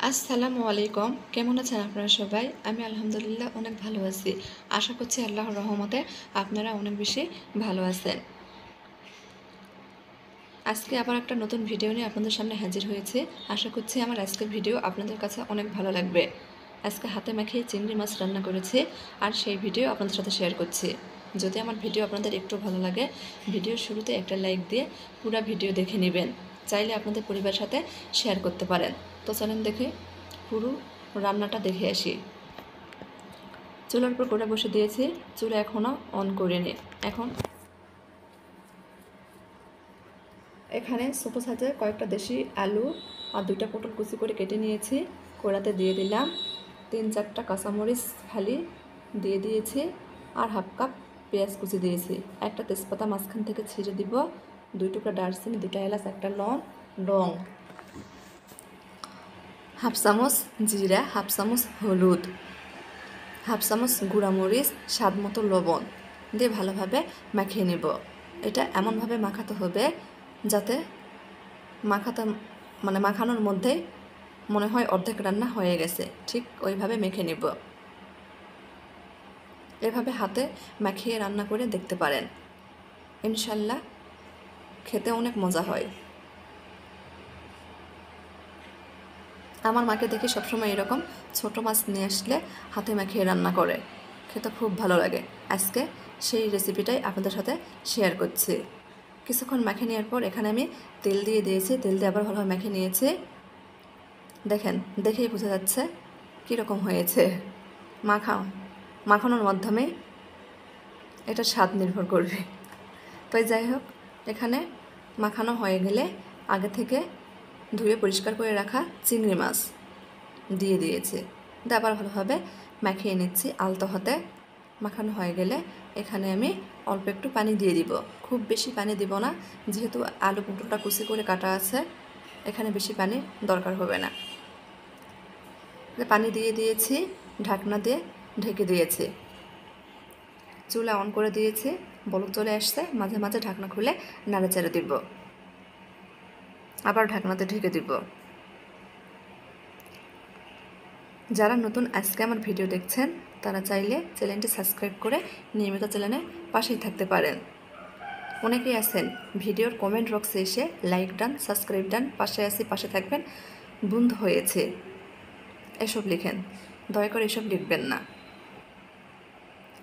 আসসালামু আলাইকুম। কেমন আছেন আপনারা সবাই? আমি আলহামদুলিল্লাহ অনেক ভালো আছি। আশা করছি আল্লাহর রহমতে আপনারা অনেক বেশি ভালো আছেন। আজকে আবার একটা নতুন ভিডিও নিয়ে আপনাদের সামনে হাজির হয়েছি। আশা করছি আমার আজকের ভিডিও আপনাদের কাছে অনেক ভালো লাগবে। আজকে হাতে মাখিয়ে চিংড়ি মাছ রান্না করেছি আর সেই ভিডিও আপনাদের সাথে শেয়ার করছি। যদি আমার ভিডিও আপনাদের একটু ভালো লাগে, ভিডিওর শুরুতে একটা লাইক দিয়ে পুরো ভিডিও দেখে নেবেন। চাইলে আপনাদের পরিবারের সাথে শেয়ার করতে পারেন। তো চলেন দেখে পুরো রান্নাটা দেখে আসি। চুলার উপর কড়াই বসে দিয়েছি, চুলা এখনও অন করিনি। এখানে ছোটো সাইজের কয়েকটা দেশি আলু আর 2টা পটল কুচি করে কেটে নিয়েছি, কড়াতে দিয়ে দিলাম। 3-4টা কাঁচামরিচ ফালি দিয়ে দিয়েছি আর হাফ কাপ পেঁয়াজ কুচি দিয়েছি। একটা তেজপাতা মাঝখান থেকে ছিঁড়ে দিব, 2 টুকরা দারচিনি, 2টা এলাচ, একটা লং, হাফ চামচ জিরা, হাফ চামচ হলুদ, হাফ চামচ গুঁড়ামরিচ, স্বাদ মতো লবণ দিয়ে ভালোভাবে মাখিয়ে নেব। এটা এমনভাবে মাখাতে হবে যাতে মাখানোর মধ্যেই মনে হয় অর্ধেক রান্না হয়ে গেছে, ঠিক ওইভাবে মেখে নেব। এভাবে হাতে মাখিয়ে রান্না করে দেখতে পারেন, ইনশাল্লাহ খেতে অনেক মজা হয়। আমার মাকে দেখি সবসময় এরকম ছোট মাছ নিয়ে আসলে হাতে মাখিয়ে রান্না করে, খেতে খুব ভালো লাগে। আজকে সেই রেসিপিটাই আপনাদের সাথে শেয়ার করছি। কিছুক্ষণ মাখিয়ে নেওয়ার পর এখানে আমি তেল দিয়ে দিয়েছি, তেল দিয়ে আবার ভালোভাবে মাখিয়ে নিয়েছি। দেখেন, দেখেই বোঝা যাচ্ছে কীরকম হয়েছে। মাখানোর মাধ্যমে এটা স্বাদ নির্ভর করবে। তাই যাই হোক, এখানে মাখানো হয়ে গেলে আগে থেকে ধুয়ে পরিষ্কার করে রাখা চিংড়ি মাছ দিয়ে দিয়েছি, দিয়ে আবার ভালোভাবে মাখিয়ে নিচ্ছি আলতো হাতে। মাখানো হয়ে গেলে এখানে আমি অল্প একটু পানি দিয়ে দিব, খুব বেশি পানি দিব না, যেহেতু আলু পটলটা কুচি করে কাটা আছে, এখানে বেশি পানির দরকার হবে না। পানি দিয়ে দিয়েছি, ঢাকনা দিয়ে ঢেকে দিয়েছি, চুলা অন করে দিয়েছি, বলক চলে আসছে। মাঝে মাঝে ঢাকনা খুলে নাড়াচাড়া দিব, আবার ঢাকনাতে ঢেকে দিব। যারা নতুন আজকে আমার ভিডিও দেখছেন তারা চাইলে চ্যানেলটি সাবস্ক্রাইব করে নিয়মিত চ্যানেলের পাশেই থাকতে পারেন। অনেকেই আছেন ভিডিওর কমেন্ট বক্সে এসে লাইক ডান, সাবস্ক্রাইব ডান, পাশে আসি, পাশে থাকবেন, বন্ধ হয়েছে এসব লিখেন। দয়া করে এসব লিখবেন না।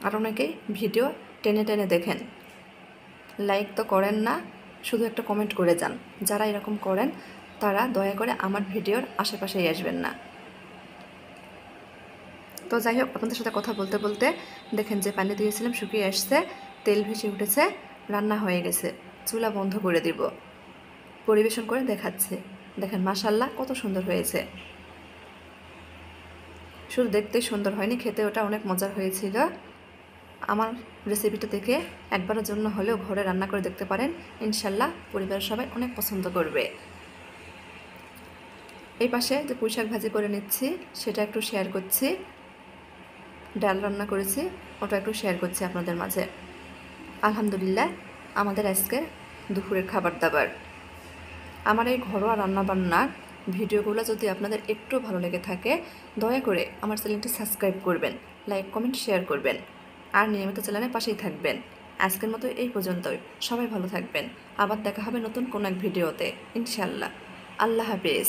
আর অনেকেই ভিডিও টেনে টেনে দেখেন, লাইক তো করেন না, শুধু একটা কমেন্ট করে যান। যারা এরকম করেন তারা দয়া করে আমার ভিডিওর আশেপাশেই আসবেন না। তো যাই হোক, আপনাদের সাথে কথা বলতে বলতে দেখেন যে পানি দিয়েছিলাম শুকিয়ে আসছে, তেল ভেসে উঠেছে, রান্না হয়ে গেছে। চুলা বন্ধ করে দিব, পরিবেশন করে দেখাচ্ছে। দেখেন মাশাআল্লাহ কত সুন্দর হয়েছে। শুধু দেখতেই সুন্দর হয়নি, খেতে ওটা অনেক মজার হয়েছিল। আমার রেসিপিটা দেখে একবারের জন্য হলেও ঘরে রান্না করে দেখতে পারেন, ইনশাল্লাহ পরিবারের সবাই অনেক পছন্দ করবে। এই পাশে যে পুঁই শাক ভাজি করে নিচ্ছি সেটা একটু শেয়ার করছি, ডাল রান্না করেছি ওটা একটু শেয়ার করছি আপনাদের মাঝে। আলহামদুলিল্লাহ আমাদের আজকে দুপুরের খাবার দাবার। আমার এই ঘরোয়া রান্নাবান্নার ভিডিওগুলো যদি আপনাদের একটু ভালো লেগে থাকে, দয়া করে আমার চ্যানেলটি সাবস্ক্রাইব করবেন, লাইক কমেন্ট শেয়ার করবেন আর নিয়মিত চ্যানেলের পাশেই থাকবেন। আজকের মতো এই পর্যন্তই, সবাই ভালো থাকবেন। আবার দেখা হবে নতুন কোনো এক ভিডিওতে ইনশাআল্লাহ। আল্লাহ হাফেজ।